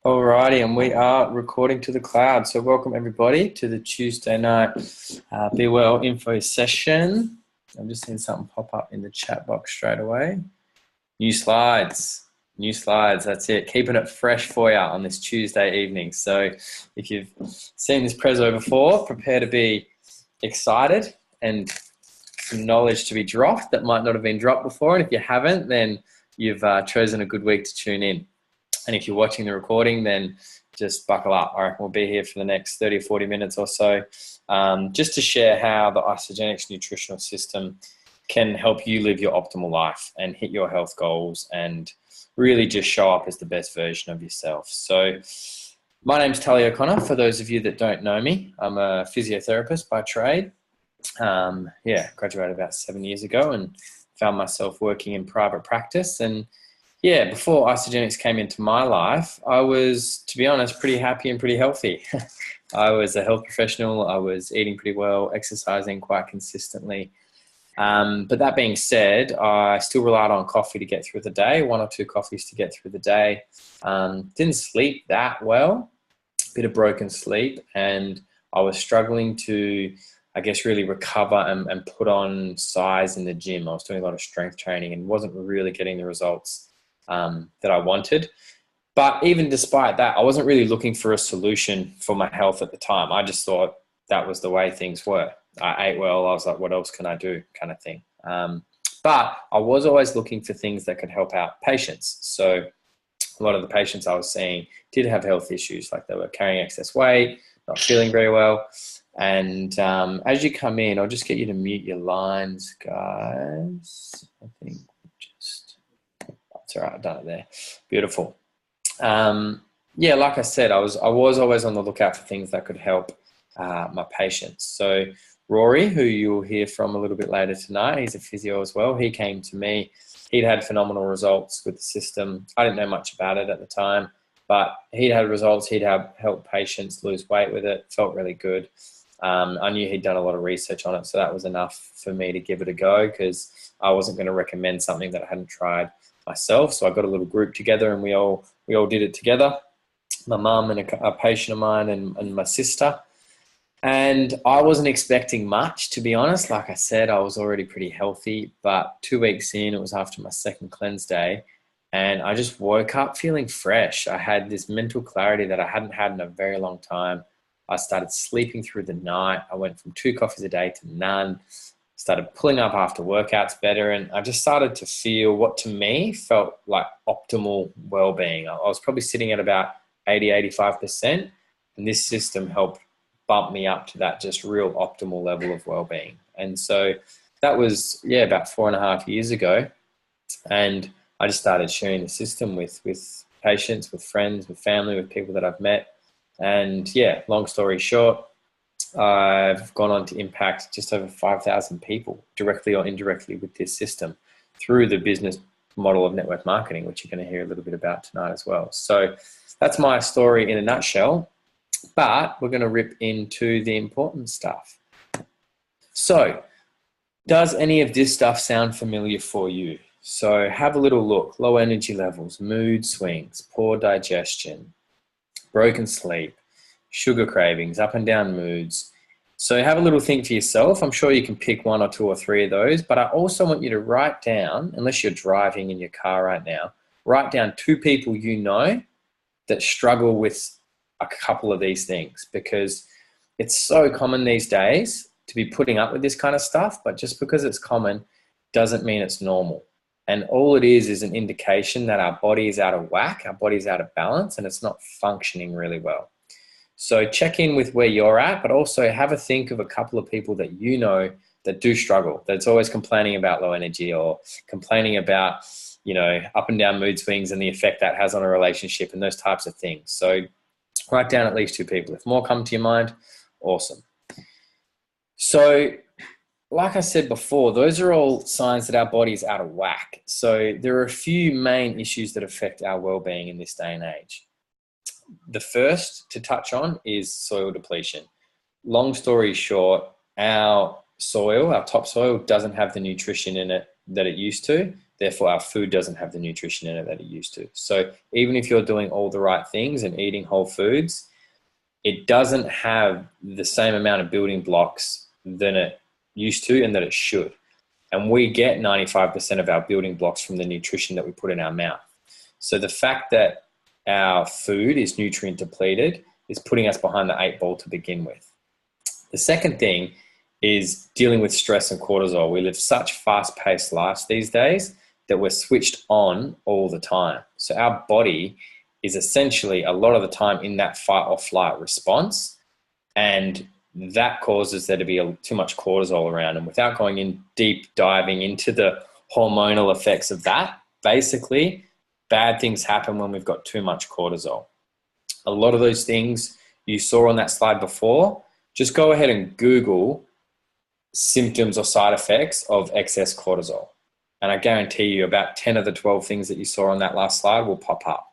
Alrighty, and we are recording to the cloud. So welcome everybody to the Tuesday night BWELL info session. I'm just seeing something pop up in the chat box straight away. New slides, that's it. Keeping it fresh for you on this Tuesday evening. So if you've seen this preso before, prepare to be excited and some knowledge to be dropped that might not have been dropped before. And if you haven't, then you've chosen a good week to tune in. And if you're watching the recording, then just buckle up. All right, we'll be here for the next 30 or 40 minutes or so, just to share how the Isagenix nutritional system can help you live your optimal life and hit your health goals and really just show up as the best version of yourself. So my name's Tully O'Connor. For those of you that don't know me, I'm a physiotherapist by trade. Graduated about 7 years ago and found myself working in private practice. And yeah, before Isagenix came into my life, I was, to be honest, pretty happy and pretty healthy. I was a health professional. I was eating pretty well, exercising quite consistently. But that being said, I still relied on coffee to get through the day, 1 or 2 coffees to get through the day. Didn't sleep that well, a bit of broken sleep, and I was struggling to, I guess, really recover and put on size in the gym. I was doing a lot of strength training and wasn't really getting the results that I wanted. But even despite that, I wasn't really looking for a solution for my health at the time. I just thought that was the way things were. I ate well. I was like, what else can I do, kind of thing. But I was always looking for things that could help out patients. So a lot of the patients I was seeing did have health issues, like they were carrying excess weight, not feeling very well. And as you come in, I'll just get you to mute your lines, guys. I think all right, I've done it there. Beautiful. Like I said, I was always on the lookout for things that could help my patients. So Rory, who you'll hear from a little bit later tonight, he's a physio as well. He came to me. He'd had phenomenal results with the system. I didn't know much about it at the time, but he'd had results. He'd helped patients lose weight with it. Felt really good. I knew he'd done a lot of research on it, so that was enough for me to give it a go because I wasn't going to recommend something that I hadn't tried myself. So I got a little group together and we all did it together. My mum and a patient of mine and my sister. And I wasn't expecting much, to be honest. Like I said, I was already pretty healthy, but 2 weeks in, it was after my second cleanse day, and I just woke up feeling fresh. I had this mental clarity that I hadn't had in a very long time. I started sleeping through the night. I went from 2 coffees a day to none. Started pulling up after workouts better, and I just started to feel what to me felt like optimal well-being. I was probably sitting at about 80-85%, and this system helped bump me up to that just real optimal level of well-being. And so that was about 4.5 years ago, and I just started sharing the system with patients, with friends, with family, with people that I've met. And long story short, I've gone on to impact just over 5,000 people directly or indirectly with this system through the business model of network marketing, which you're going to hear a little bit about tonight as well. So that's my story in a nutshell, but we're going to rip into the important stuff. So does any of this stuff sound familiar for you? So have a little look. Low energy levels, mood swings, poor digestion, broken sleep, sugar cravings, up and down moods. So have a little think for yourself. I'm sure you can pick 1 or 2 or 3 of those, but I also want you to write down, unless you're driving in your car right now, write down 2 people you know that struggle with a couple of these things, because it's so common these days to be putting up with this kind of stuff, but just because it's common doesn't mean it's normal. And all it is an indication that our body is out of whack, our body is out of balance, and it's not functioning really well. So check in with where you're at, but also have a think of a couple of people that you know that do struggle, that's always complaining about low energy or complaining about, up and down mood swings and the effect that has on a relationship and those types of things. So write down at least 2 people. If more come to your mind, awesome. So like I said before, those are all signs that our body is out of whack. So there are a few main issues that affect our well-being in this day and age. The first to touch on is soil depletion. Long story short, our soil, our topsoil, doesn't have the nutrition in it that it used to. Therefore, our food doesn't have the nutrition in it that it used to. So even if you're doing all the right things and eating whole foods, it doesn't have the same amount of building blocks than it used to and that it should. And we get 95% of our building blocks from the nutrition that we put in our mouth. So the fact that our food is nutrient depleted is putting us behind the 8 ball to begin with. The second thing is dealing with stress and cortisol. We live such fast-paced lives these days that we're switched on all the time. So our body is essentially a lot of the time in that fight or flight response, and that causes there to be too much cortisol around. And without going in deep diving into the hormonal effects of that, basically bad things happen when we've got too much cortisol. A lot of those things you saw on that slide before, just go ahead and Google symptoms or side effects of excess cortisol. And I guarantee you about 10 of the 12 things that you saw on that last slide will pop up.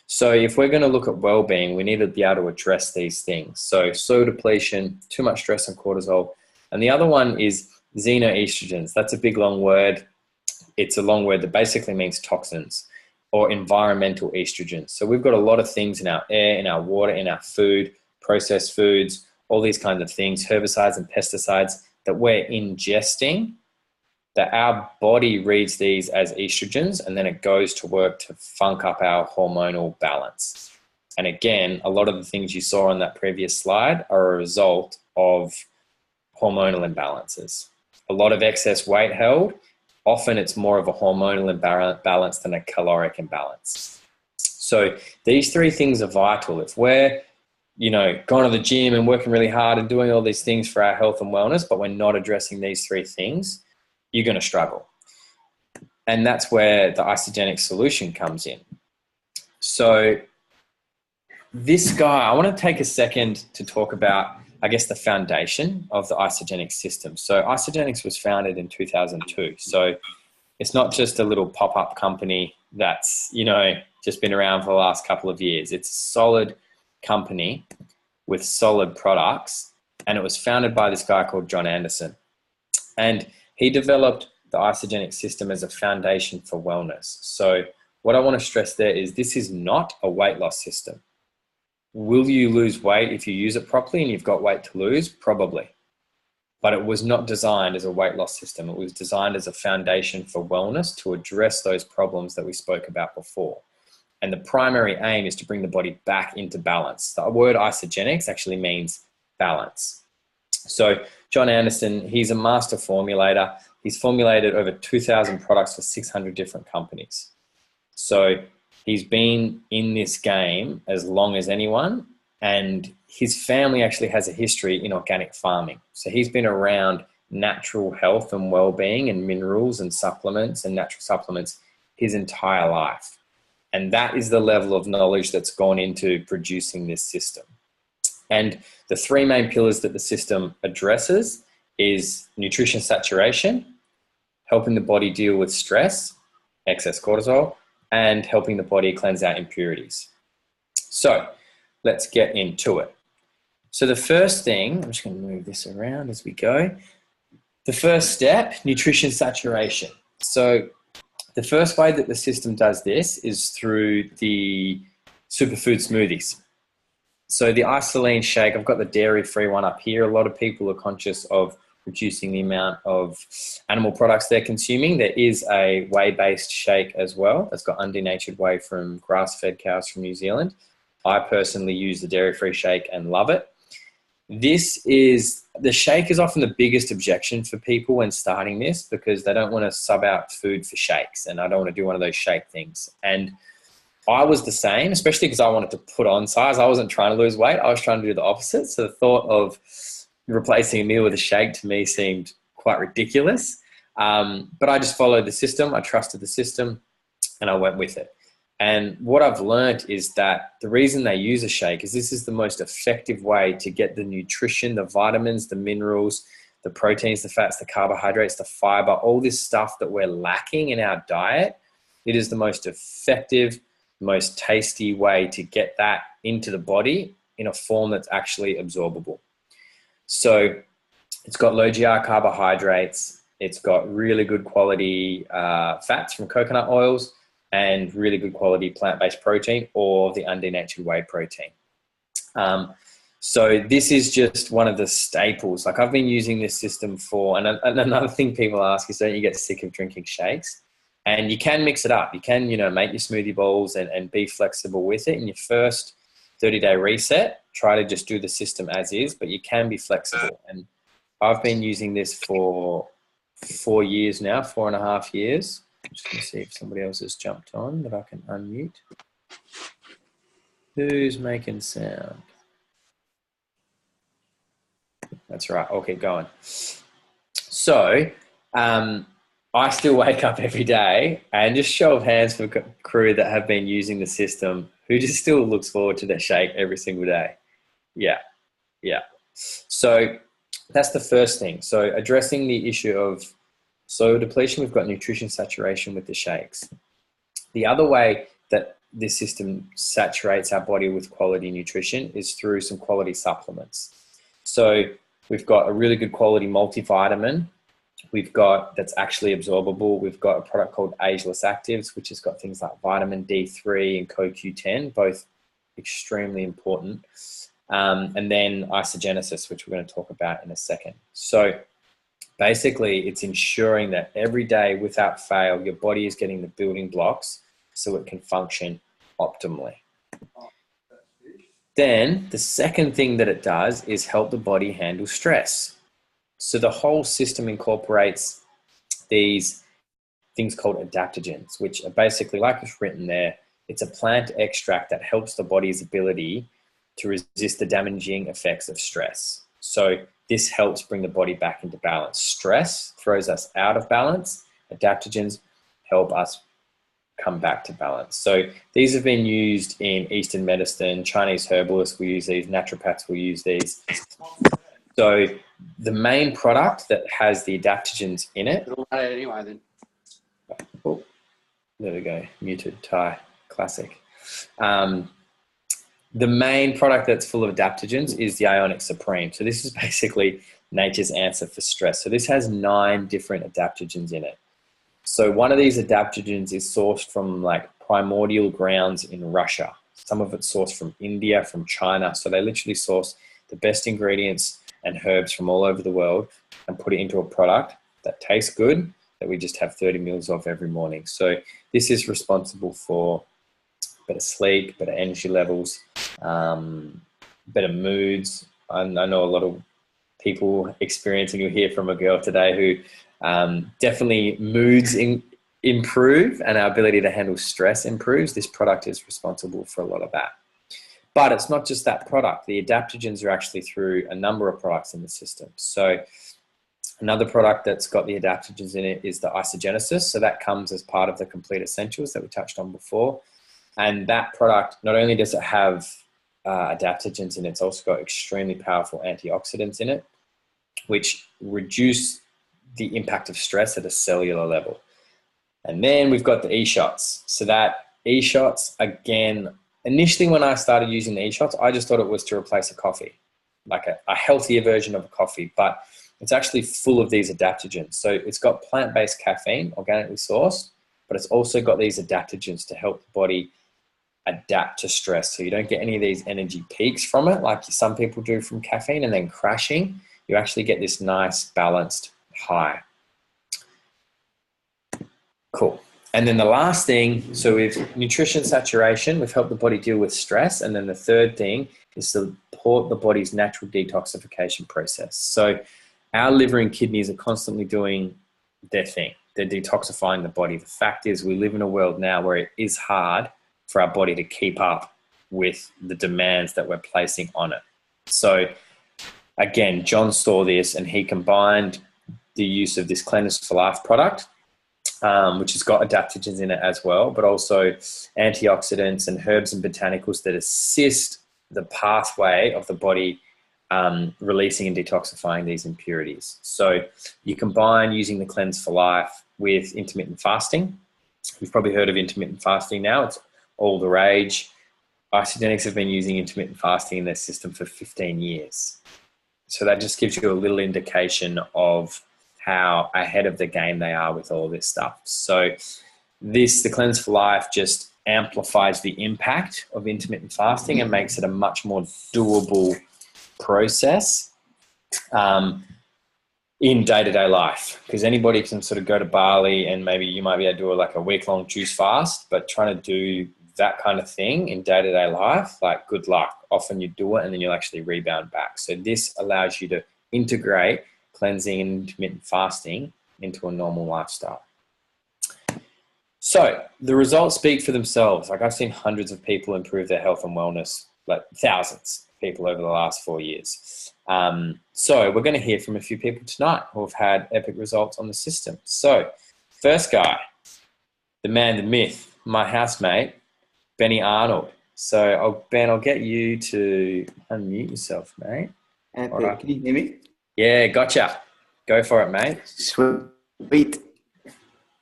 So if we're going to look at well-being, we need to be able to address these things. So slow depletion, too much stress and cortisol. And the other one is xenoestrogens. That's a big long word. It's a long word that basically means toxins or environmental estrogens. So we've got a lot of things in our air, in our water, in our food, processed foods, all these kinds of things, herbicides and pesticides that we're ingesting, that our body reads these as estrogens, and then it goes to work to funk up our hormonal balance. And again, a lot of the things you saw on that previous slide are a result of hormonal imbalances. A lot of excess weight held, often it's more of a hormonal imbalance than a caloric imbalance. So these 3 things are vital. If we're going to the gym and working really hard and doing all these things for our health and wellness, but we're not addressing these 3 things, you're going to struggle. And that's where the isogenic solution comes in. So this guy, I want to take a second to talk about, I guess, the foundation of the isogenic system. So Isogenics was founded in 2002. So it's not just a little pop-up company that's, just been around for the last couple of years. It's a solid company with solid products. And it was founded by this guy called John Anderson. And he developed the isogenic system as a foundation for wellness. So what I want to stress there is this is not a weight loss system. Will you lose weight if you use it properly and you've got weight to lose? Probably. But it was not designed as a weight loss system. It was designed as a foundation for wellness to address those problems that we spoke about before. And the primary aim is to bring the body back into balance. The word isogenics actually means balance. So John Anderson, he's a master formulator. He's formulated over 2,000 products for 600 different companies. So he's been in this game as long as anyone, and his family actually has a history in organic farming. So he's been around natural health and well-being and minerals and supplements and natural supplements his entire life. And that is the level of knowledge that's gone into producing this system. And the 3 main pillars that the system addresses is nutrition saturation, helping the body deal with stress, excess cortisol, and helping the body cleanse out impurities. So let's get into it. So the first thing, I'm just going to move this around as we go. The first step, nutrition saturation. So the first way that the system does this is through the superfood smoothies. So the isoline shake, I've got the dairy-free one up here. A lot of people are conscious of reducing the amount of animal products they're consuming. There is a whey-based shake as well that's got undenatured whey from grass-fed cows from New Zealand. I personally use the dairy-free shake and love it. The shake is often the biggest objection for people when starting this because they don't want to sub out food for shakes, and I don't want to do one of those shake things. And I was the same, especially because I wanted to put on size. I wasn't trying to lose weight. I was trying to do the opposite. So the thought of replacing a meal with a shake to me seemed quite ridiculous. But I just followed the system. I trusted the system and I went with it. And what I've learned is that the reason they use a shake is this is the most effective way to get the nutrition, the vitamins, the minerals, the proteins, the fats, the carbohydrates, the fiber, all this stuff that we're lacking in our diet. It is the most effective, most tasty way to get that into the body in a form that's actually absorbable. So it's got low GI carbohydrates. It's got really good quality fats from coconut oils and really good quality plant-based protein or the undenatured whey protein. So this is just one of the staples. Like I've been using this system for, and another thing people ask is, don't you get sick of drinking shakes? And you can mix it up. You can, make your smoothie bowls and be flexible with it. In your first 30-day reset, try to just do the system as is, but you can be flexible. And I've been using this for 4 years now, 4.5 years. I'm just going to see if somebody else has jumped on that I can unmute. Who's making sound? That's right. I'll keep going. So I still wake up every day, and just show of hands for crew that have been using the system, who just still looks forward to their shake every single day. Yeah. So that's the first thing. So addressing the issue of soil depletion, we've got nutrition saturation with the shakes. The other way that this system saturates our body with quality nutrition is through some quality supplements. So we've got a really good quality multivitamin. We've got that's actually absorbable. We've got a product called Ageless Actives, which has got things like vitamin D3 and CoQ10, both extremely important. And then isogenesis, which we're going to talk about in a second. So basically, it's ensuring that every day, without fail, your body is getting the building blocks so it can function optimally. Then the second thing that it does is help the body handle stress. So the whole system incorporates these things called adaptogens, which are basically, like it's written there, it's a plant extract that helps the body's ability to resist the damaging effects of stress. So this helps bring the body back into balance. Stress throws us out of balance. Adaptogens help us come back to balance. So these have been used in Eastern medicine. Chinese herbalists will use these. Naturopaths will use these. So the main product that has the adaptogens in it. Anyway, then. Oh, there we go. Muted. Thai. Classic. The main product that's full of adaptogens is the Ionic Supreme. So this is basically nature's answer for stress. So this has 9 different adaptogens in it. So one of these adaptogens is sourced from like primordial grounds in Russia. Some of it's sourced from India, from China. So they literally source the best ingredients and herbs from all over the world and put it into a product that tastes good, that we just have 30 mils of every morning. So this is responsible for better sleep, better energy levels, better moods. I know a lot of people experiencing, you'll hear from a girl today who definitely moods improve and our ability to handle stress improves. This product is responsible for a lot of that. But it's not just that product. The adaptogens are actually through a number of products in the system. So another product that's got the adaptogens in it is the isogenesis. So that comes as part of the complete essentials that we touched on before. And that product, not only does it have adaptogens in it, it's also got extremely powerful antioxidants in it, which reduce the impact of stress at a cellular level. And then we've got the e-shots. So that e-shots, again, initially when I started using the e-shots, I just thought it was to replace a coffee, like a healthier version of a coffee, but it's actually full of these adaptogens. So it's got plant-based caffeine, organically sourced, but it's also got these adaptogens to help the body adapt to stress. So you don't get any of these energy peaks from it, like some people do from caffeine, and then crashing. You actually get this nice balanced high. Cool. And then the last thing, so with nutrition saturation, we've helped the body deal with stress. And then the third thing is to support the body's natural detoxification process. So our liver and kidneys are constantly doing their thing. They're detoxifying the body. The fact is we live in a world now where it is hard for our body to keep up with the demands that we're placing on it. So again, John saw this and he combined the use of this Cleanse for Life product, which has got adaptogens in it as well, but also antioxidants and herbs and botanicals that assist the pathway of the body releasing and detoxifying these impurities. So you combine using the Cleanse for Life with intermittent fasting. You've probably heard of intermittent fasting now. It's all the rage. Isogenics have been using intermittent fasting in their system for 15 years. So that just gives you a little indication of how ahead of the game they are with all this stuff. So the Cleanse for Life just amplifies the impact of intermittent fasting and makes it a much more doable process in day-to-day life, because anybody can sort of go to Bali and maybe you might be able to do like a week-long juice fast, but trying to do that kind of thing in day-to-day life, like, good luck. Often you do it and then you'll actually rebound back. So this allows you to integrate cleansing and intermittent fasting into a normal lifestyle. So the results speak for themselves. Like, I've seen hundreds of people improve their health and wellness, like thousands of people over the last 4 years. So we're going to hear from a few people tonight who have had epic results on the system. So first guy, the man, the myth, my housemate, Benny Arnold. So Ben, I'll get you to unmute yourself, mate. Epic. Right. Can you hear me? Yeah, gotcha. Go for it, mate. Sweet.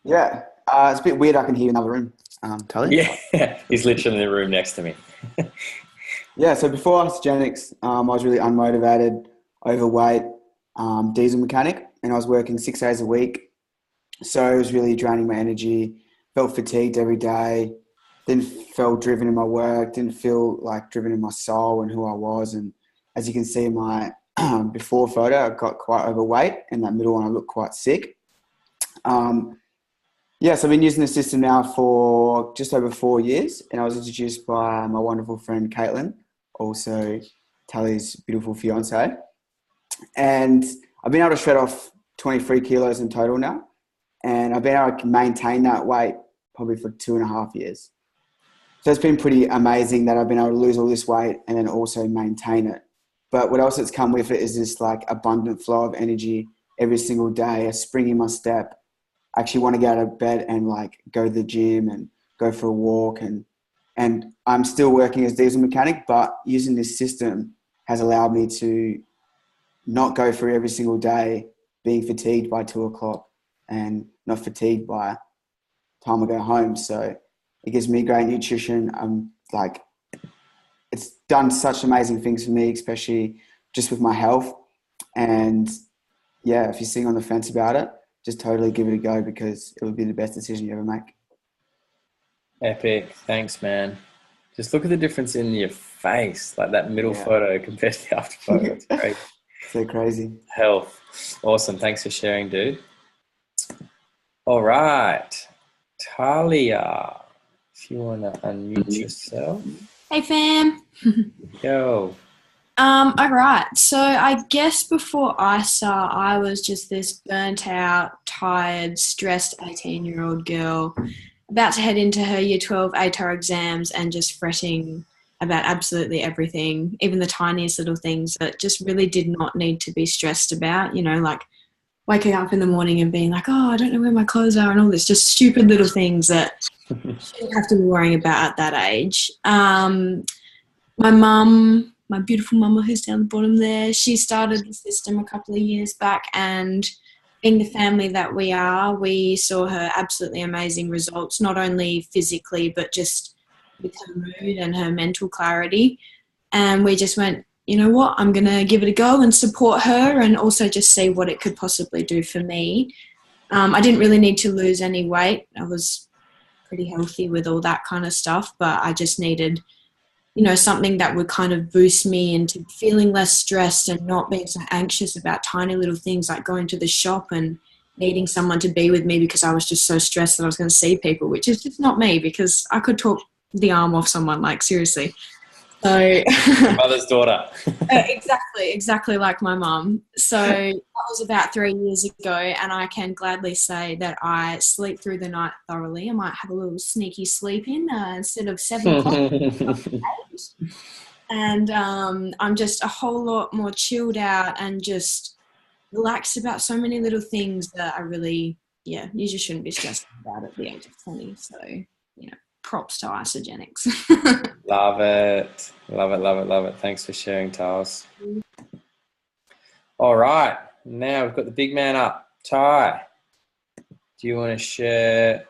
Yeah. It's a bit weird. I can hear you in another room, Tully. Yeah, he's literally in the room next to me. Yeah. So before Osteogenics, I was really unmotivated, overweight, diesel mechanic, and I was working 6 days a week. So it was really draining my energy. Felt fatigued every day. Didn't feel driven in my work. Didn't feel like driven in my soul and who I was. And as you can see in my before photo, I got quite overweight, and that middle one I looked quite sick. Yes, I've been using the system now for just over 4 years, and I was introduced by my wonderful friend Caitlin, also Tully's beautiful fiance. And I've been able to shred off 23 kilos in total now, and I've been able to maintain that weight probably for 2.5 years. So it's been pretty amazing that I've been able to lose all this weight and then also maintain it. But what else has come with it is this like abundant flow of energy every single day, a spring in my step. I actually want to get out of bed and like go to the gym and go for a walk. And I'm still working as diesel mechanic, but using this system has allowed me to not go through every single day being fatigued by 2 o'clock and not fatigued by the time I go home. So it gives me great nutrition. It's done such amazing things for me, especially just with my health. And yeah, if you're sitting on the fence about it, just totally give it a go, because it would be the best decision you ever make. Epic. Thanks, man. Just look at the difference in your face, like that middle photo compared to the after photo. It's great. So crazy. Health. Awesome. Thanks for sharing, dude. All right. Talia, if you want to unmute yourself. Hey, fam. Yo. All right. So I guess before ISA, I was just this burnt out, tired, stressed 18-year-old girl about to head into her Year 12 ATAR exams and just fretting about absolutely everything, even the tiniest little things that just really did not need to be stressed about, you know, like waking up in the morning and being like, oh, I don't know where my clothes are and all this, just stupid little things that you shouldn't have to be worrying about at that age. My mum, my beautiful mama who's down the bottom there, she started the system a couple of years back, and being the family that we are, we saw her absolutely amazing results, not only physically but just with her mood and her mental clarity. And we just went, you know what, I'm going to give it a go and support her, and also just see what it could possibly do for me. I didn't really need to lose any weight. I was pretty healthy with all that kind of stuff, but I just needed, you know, something that would kind of boost me into feeling less stressed and not being so anxious about tiny little things like going to the shop and needing someone to be with me because I was just so stressed that I was going to see people, which is just not me, because I could talk the arm off someone, like, seriously. So Your mother's daughter. exactly like my mum. So that was about 3 years ago, and I can gladly say that I sleep through the night thoroughly. I might have a little sneaky sleep in instead of 7 o'clock. And I'm just a whole lot more chilled out and just relaxed about so many little things that I really, you just shouldn't be stressed about at the age of 20. So, you know, props to Isogenics. Love it. Love it, love it, love it. Thanks for sharing, Tals. All right. Now we've got the big man up. Ty, do you want to share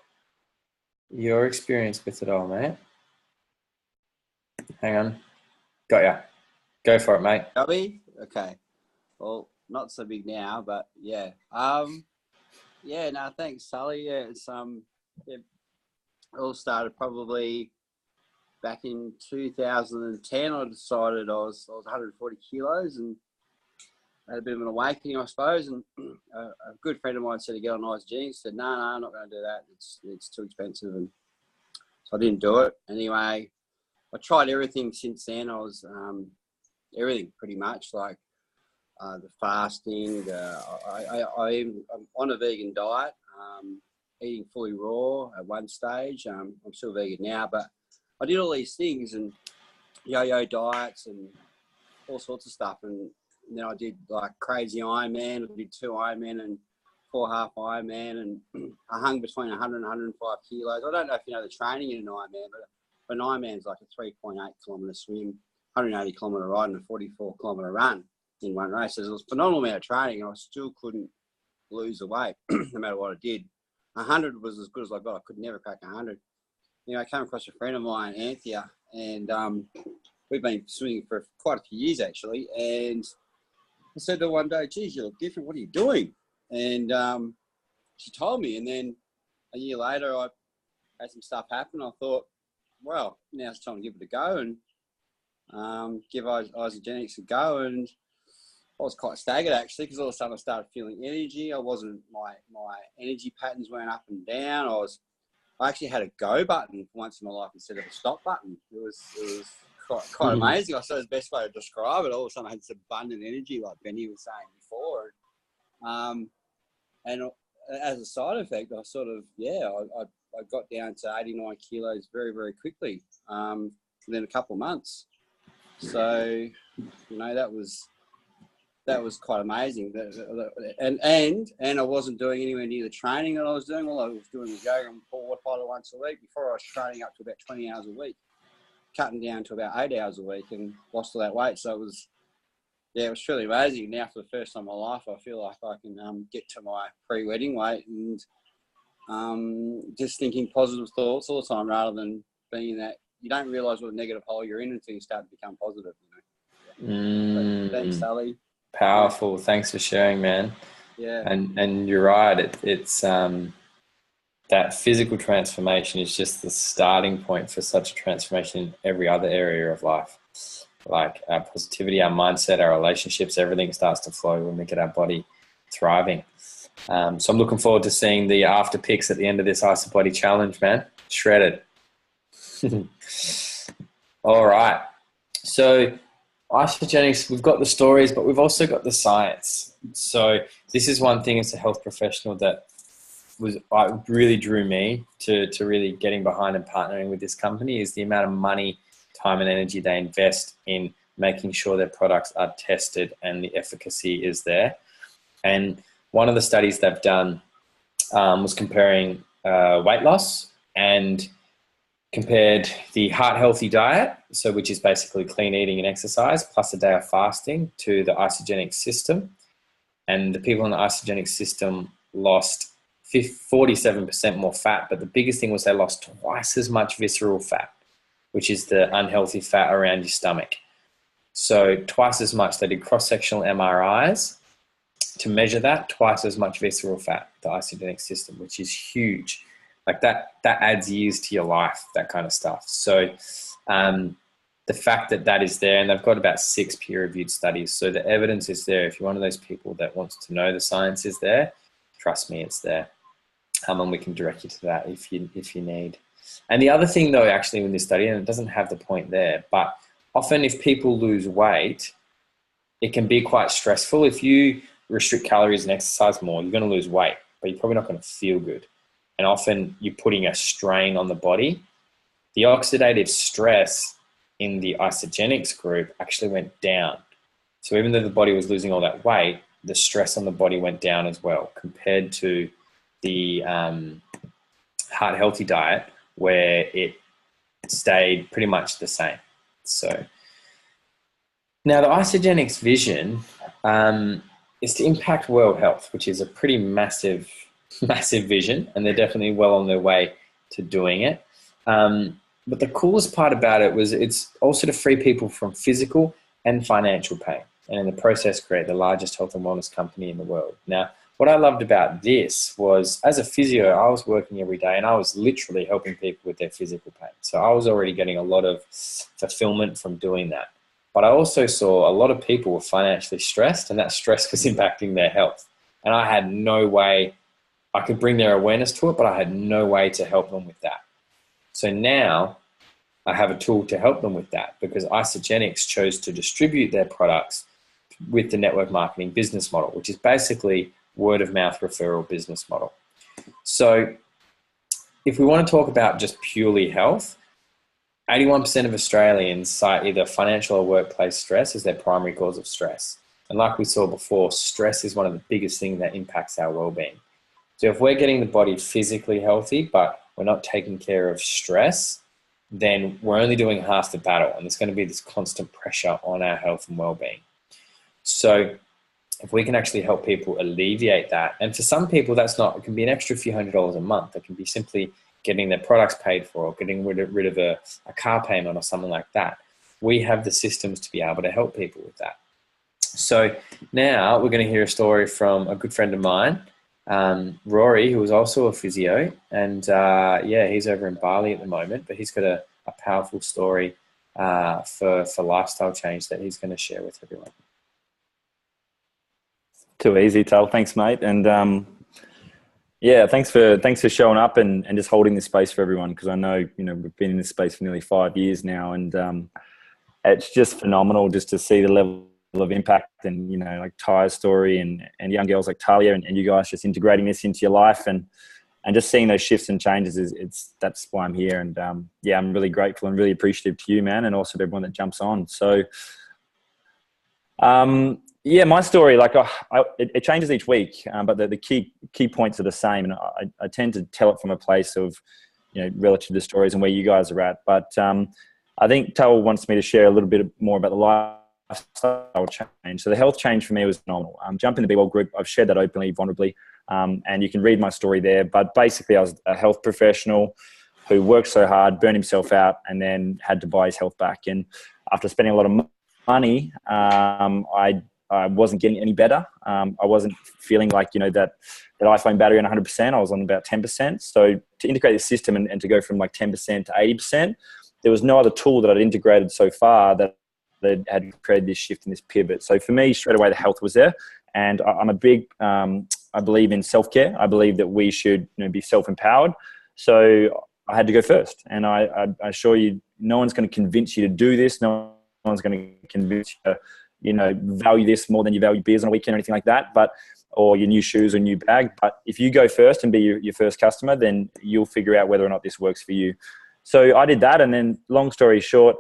your experience with it all, mate? Hang on. Got ya. Go for it, mate. Are we? Okay. Well, not so big now, but yeah. Yeah, no, thanks, Tully. Yeah, it's it all started probably back in 2010. I decided I was 140 kilos and had a bit of an awakening, I suppose. And a good friend of mine said to get on isogenics. Said, no, I'm not going to do that. It's too expensive, and so I didn't do it. Anyway, I tried everything since then. I was everything pretty much, like the fasting. I'm on a vegan diet, eating fully raw at one stage. I'm still vegan now, but I did all these things and yo-yo diets and all sorts of stuff. And then I did like crazy Ironman. I did 2 Ironman and 4 half Ironman, and I hung between 100 and 105 kilos. I don't know if you know the training in an Ironman, but an Ironman is like a 3.8 kilometre swim, 180 kilometre ride, and a 44 kilometre run in one race. So it was a phenomenal amount of training, and I still couldn't lose the weight, no matter what I did. 100 was as good as I got. I could never crack 100. You know, I came across a friend of mine, Anthea, and we've been swimming for quite a few years, actually. And I said to her one day, geez, you look different. What are you doing? And she told me. And then a year later, I had some stuff happen. I thought, well, now it's time to give it a go and give isogenics a go. And I was quite staggered, actually, because all of a sudden I started feeling energy. My energy patterns went up and down. I actually had a go button for once in my life instead of a stop button. It was quite amazing. I suppose the best way to describe it. All of a sudden I had this abundant energy, like Benny was saying before. And as a side effect, I sort of, I got down to 89 kilos very, very quickly within a couple of months. So, you know, that was quite amazing. And I wasn't doing anywhere near the training that I was doing. All I was doing was yoga and water polo once a week. Before I was training up to about 20 hours a week, cutting down to about 8 hours a week, and lost all that weight. So it was truly amazing. Now, for the first time in my life, I feel like I can get to my pre-wedding weight and just thinking positive thoughts all the time, rather than being that you don't realise what a negative hole you're in until you start to become positive. You know? Thanks, Tully. Powerful. Thanks for sharing, man. Yeah. And you're right. It's that physical transformation is just the starting point for such a transformation in every other area of life. Like our positivity, our mindset, our relationships, everything starts to flow when we get our body thriving. So I'm looking forward to seeing the after pics at the end of this Ice Body Challenge, man. Shredded. All right. So isogenics, we've got the stories, but we've also got the science. So this is one thing as a health professional that really drew me to really getting behind and partnering with this company, is the amount of money, time and energy they invest in making sure their products are tested and the efficacy is there. And one of the studies they've done was comparing weight loss, and compared the heart healthy diet, so which is basically clean eating and exercise plus a day of fasting, to the isogenic system. And the people in the isogenic system lost 47% more fat, but the biggest thing was they lost twice as much visceral fat, which is the unhealthy fat around your stomach. So twice as much. They did cross-sectional MRIs to measure that, twice as much visceral fat, the isogenic system, which is huge. Like that adds years to your life, that kind of stuff. So the fact that is there, and they've got about 6 peer-reviewed studies. So the evidence is there. If you're one of those people that wants to know the science is there, trust me, it's there. And we can direct you to that if you need. And the other thing, though, actually, in this study, and it doesn't have the point there, but often if people lose weight, it can be quite stressful. If you restrict calories and exercise more, you're going to lose weight, but you're probably not going to feel good. And often you're putting a strain on the body. The oxidative stress in the isogenics group actually went down. So even though the body was losing all that weight, the stress on the body went down as well, compared to the heart healthy diet, where it stayed pretty much the same. So now the isogenics vision is to impact world health, which is a pretty massive vision, and they're definitely well on their way to doing it. But the coolest part about it was it's also to free people from physical and financial pain. and in the process create the largest health and wellness company in the world. Now, what I loved about this was, as a physio, I was working every day and I was literally helping people with their physical pain. So I was already getting a lot of fulfillment from doing that. But I also saw a lot of people were financially stressed, and that stress was impacting their health. And I had no way, I could bring their awareness to it, but I had no way to help them with that. So now I have a tool to help them with that, because Isogenics chose to distribute their products with the network marketing business model, which is basically word of mouth referral business model. So if we want to talk about just purely health, 81% of Australians cite either financial or workplace stress as their primary cause of stress. And like we saw before, stress is one of the biggest things that impacts our well-being. So if we're getting the body physically healthy, but we're not taking care of stress, then we're only doing half the battle, and there's going to be this constant pressure on our health and well-being. So if we can actually help people alleviate that, and for some people that's not, it can be an extra few $100s a month. It can be simply getting their products paid for, or getting rid of a car payment or something like that. We have the systems to be able to help people with that. So now we're going to hear a story from a good friend of mine, Rory, who is also a physio, and he's over in Bali at the moment, but he's got a powerful story for lifestyle change that he's going to share with everyone. Too easy, Tull. Thanks, mate. And thanks for showing up and just holding this space for everyone, because I know, we've been in this space for nearly 5 years now, and it's just phenomenal just to see the level of impact and, like Ty's story and young girls like Talia and you guys just integrating this into your life and just seeing those shifts and changes that's why I'm here. And I'm really grateful and really appreciative to you, man, and also to everyone that jumps on. So my story, it changes each week, but the key points are the same. And I tend to tell it from a place of, relative to the stories and where you guys are at. But I think Tull wants me to share a little bit more about the lifestyle change. So the health change for me was phenomenal. Jump in the BWELL group. I've shared that openly, vulnerably, and you can read my story there. But basically, I was a health professional who worked so hard, burned himself out, and then had to buy his health back. And after spending a lot of money, I wasn't getting any better. I wasn't feeling like, that iPhone battery on 100%. I was on about 10%. So to integrate the system and to go from like 10% to 80%, there was no other tool that I'd integrated so far that had created this shift and this pivot. So for me, straight away, the health was there. And I'm a big, I believe in self-care. I believe that we should be self-empowered. So I had to go first. And I assure you, no one's going to convince you to do this. No one's going to convince you to, value this more than you value beers on a weekend or anything like that, or your new shoes or new bag. But if you go first and be your first customer, then you'll figure out whether or not this works for you. So I did that. And then long story short,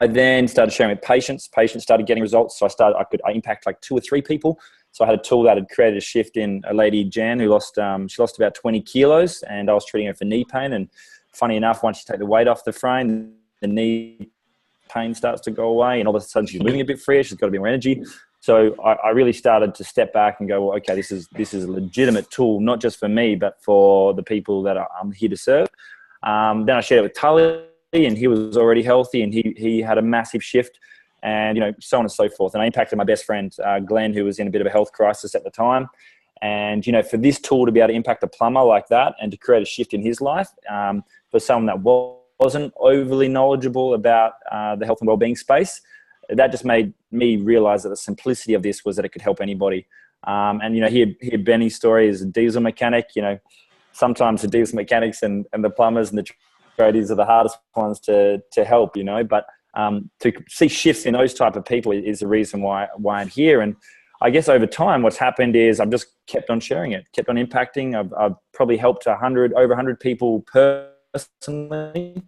I then started sharing with patients. Patients started getting results. So I impact like 2 or 3 people. So I had a tool that had created a shift in a lady, Jan, who lost about 20 kilos, and I was treating her for knee pain. And funny enough, once you take the weight off the frame, the knee pain starts to go away, and all of a sudden she's moving a bit freer. She's got a bit more energy. So I really started to step back and go, well, okay, this is a legitimate tool, not just for me, but for the people that I'm here to serve. Then I shared it with Tully, and he was already healthy, and he had a massive shift, and so on and so forth. And I impacted my best friend, Glenn, who was in a bit of a health crisis at the time. And for this tool to be able to impact a plumber like that and to create a shift in his life, for someone that wasn't overly knowledgeable about the health and wellbeing space, that just made me realize that the simplicity of this was that it could help anybody. And hear Benny's story as a diesel mechanic. Sometimes the diesel mechanics and the plumbers and the tradies are the hardest ones to help. But to see shifts in those type of people is the reason why I'm here. And I guess over time, what's happened is I've just kept on sharing it, kept on impacting. I've probably helped over 100 people personally.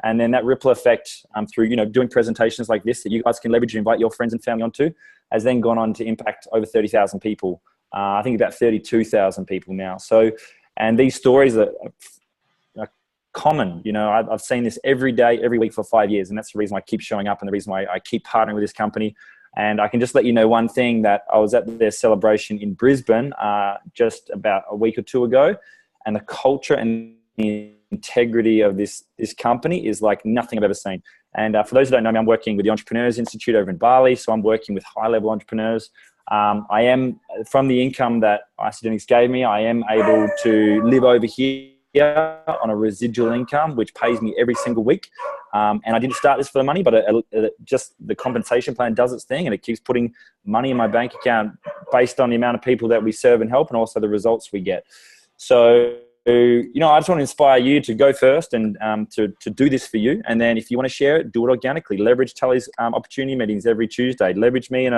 And then that ripple effect through, doing presentations like this that you guys can leverage and invite your friends and family onto has then gone on to impact over 30,000 people. I think about 32,000 people now. So, and these stories are common. I've seen this every day, every week for 5 years. And that's the reason why I keep showing up and the reason why I keep partnering with this company. And I can just let you know one thing, that I was at their celebration in Brisbane just about a week or 2 ago. And the culture and the integrity of this company is like nothing I've ever seen. And for those who don't know me, I'm working with the Entrepreneurs Institute over in Bali. So I'm working with high-level entrepreneurs. I am, from the income that Isagenix gave me, I am able to live over here on a residual income, which pays me every single week. And I didn't start this for the money, but just the compensation plan does its thing, and it keeps putting money in my bank account based on the amount of people that we serve and help, and also the results we get. So, I just want to inspire you to go first and to do this for you. And then if you want to share it, do it organically. Leverage Tully's opportunity meetings every Tuesday. Leverage me in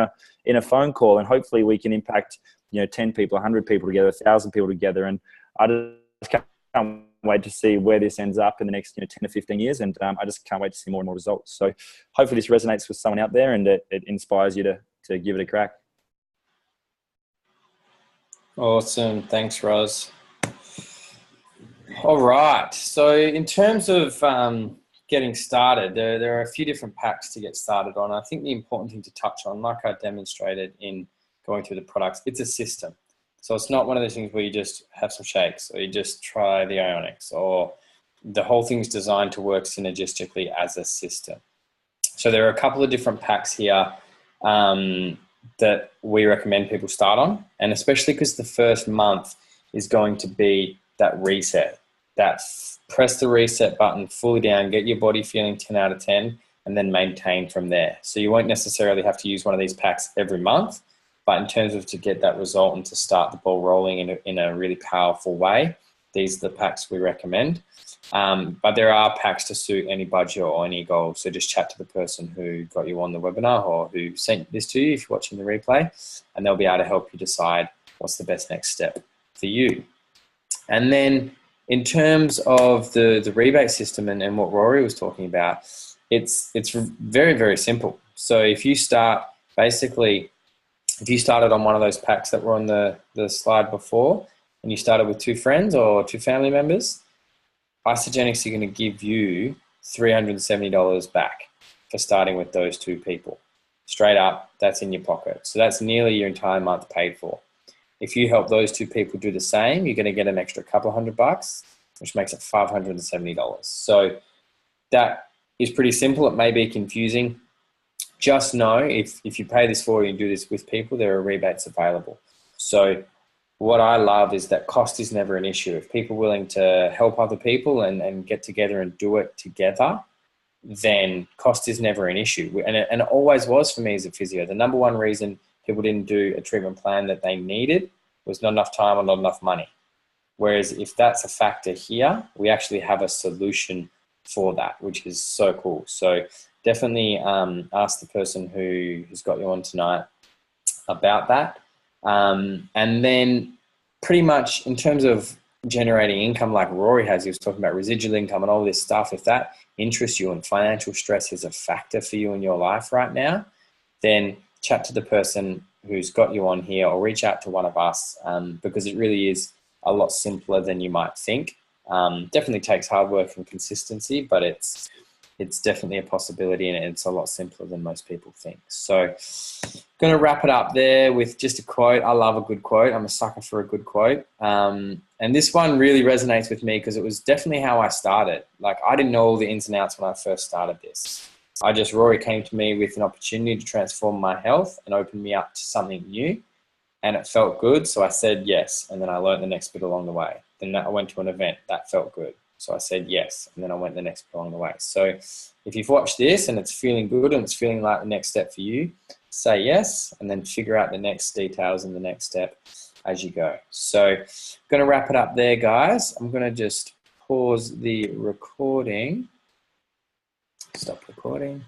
a phone call, and hopefully we can impact 10 people, 100 people together, 1,000 people together. And I just can't wait to see where this ends up in the next 10 to 15 years. And I just can't wait to see more and more results. So hopefully this resonates with someone out there, and it inspires you to give it a crack. Awesome. Thanks, Roz. All right. So in terms of getting started, there are a few different packs to get started on. I think the important thing to touch on, like I demonstrated in going through the products, it's a system. So it's not one of those things where you just have some shakes or you just try the Ionics, or the whole thing's designed to work synergistically as a system. So there are a couple of different packs here that we recommend people start on, and especially because the first month is going to be that reset. Press the reset button fully down, get your body feeling 10 out of 10, and then maintain from there. So you won't necessarily have to use one of these packs every month, but in terms of to get that result and to start the ball rolling in a really powerful way, these are the packs we recommend. But there are packs to suit any budget or any goal. So just chat to the person who got you on the webinar or who sent this to you if you're watching the replay, and they'll be able to help you decide what's the best next step for you. And then in terms of the rebate system and what Rory was talking about, it's very, very simple. So if you started on one of those packs that were on the slide before, and you started with 2 friends or 2 family members, Isagenix are going to give you $370 back for starting with those 2 people. Straight up, that's in your pocket. So that's nearly your entire month paid for. If you help those 2 people do the same, you're going to get an extra couple $100, which makes it $570. So that is pretty simple. It may be confusing. Just know if you pay this forward and do this with people, there are rebates available. So what I love is that cost is never an issue. If people are willing to help other people and get together and do it together, then cost is never an issue. And it always was for me as a physio. The number one reason people didn't do a treatment plan that they needed was not enough time or not enough money. Whereas if that's a factor here, we actually have a solution for that, which is so cool. So definitely ask the person who's got you on tonight about that. And then pretty much in terms of generating income like Rory has, he was talking about residual income and all this stuff. If that interests you and financial stress is a factor for you in your life right now, then chat to the person who's got you on here or reach out to one of us, because it really is a lot simpler than you might think. Definitely takes hard work and consistency, but it's definitely a possibility, and it's a lot simpler than most people think. So going to wrap it up there with just a quote. I love a good quote. I'm a sucker for a good quote. And this one really resonates with me because it was definitely how I started. Like, I didn't know all the ins and outs when I first started this. Rory came to me with an opportunity to transform my health and open me up to something new. And it felt good, so I said yes. And then I learned the next bit along the way. Then I went to an event, that felt good. So I said yes, and then I went the next bit along the way. So if you've watched this and it's feeling good and it's feeling like the next step for you, say yes, and then figure out the next details and the next step as you go. So I'm going to wrap it up there, guys. I'm going to just pause the recording. Stop recording.